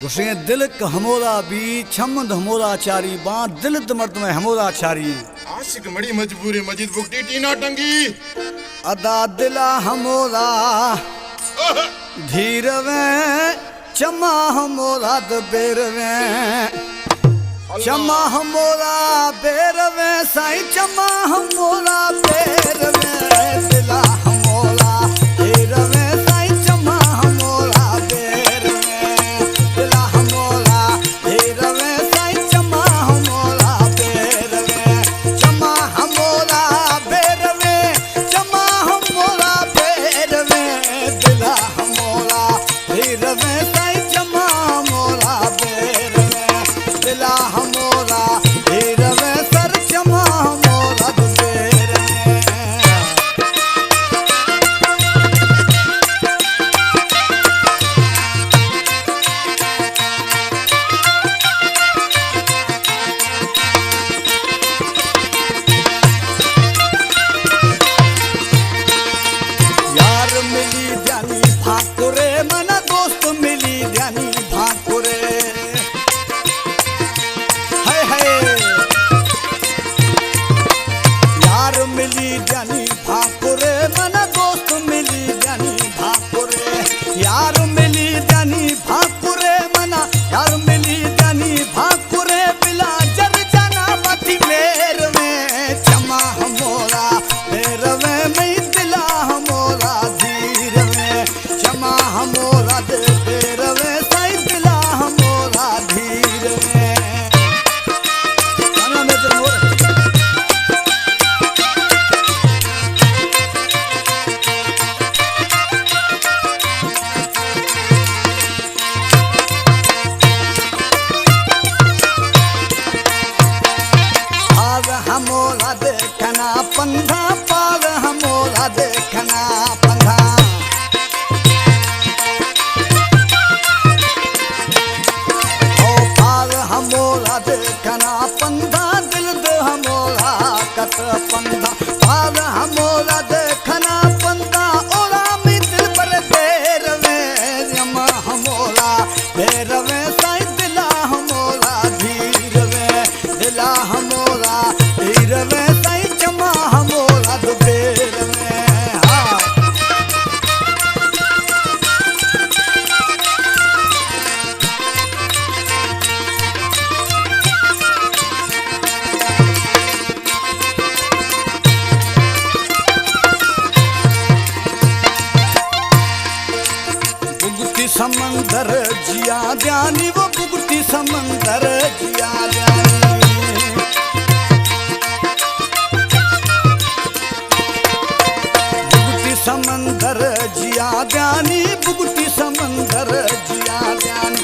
गुस्से दिल हमोरा भी छमद हमोरा चारी बाँ दिल मर्द में हमोरा चारी आशिक मड़ी मजबूरी मजिद बुकटी टीना टंगी अदा दिला हमोरा धीरवे चमा हमोरा बेरवे चमा हमोरा बेरवे साई चमा हमोरा बेरवे दिला हमोरा धीरवे साई चमा हमोरा बेरवे दिला हमोरा धीरवे साई चमा हमोरा बेरवे चमा हमोरा बेरवे चमा हमोरा बेरवे दिला हमोरा धीरवे साई चमा हमोरा बेरवे दिला हमोरा धीरवे सर चमा हमोरा बेरवे यार मिली जानी भाकुरे मना दोस्त मिली जानी भाकुरे हाय हाय यार मिली जानी भाकुरे मना दोस्त मिली जानी भाकुरे यार मिली जानी भाकुरे मना यार मिली जानी भाकुरे बिला जर जाना मती मेर में चमा हमोरा मेर में दिला हमोरा धीर में चमा हमोरा दे बेर में साई दिला हमोरा धीर में गाना में तो मोर पार हमोरा देखना पंधा पार हमोरा देखना पंधा ओ पार हमोरा देखना पंधा दिल दे हमोरा कत पंधा पार हमोरा देखना पंधा ओरा में दिल पर बेरवे यमा हमोरा बेरवे साई दिला हमोरा धीरवे दिला हमोरा धीरवे साई चमा हमोरा बेरवे हाँ बुगती समंदर जिया जानी वो बुगती समंदर जिया जानी बुगती समंदर जिया जानी बुगती समंदर जिया जानी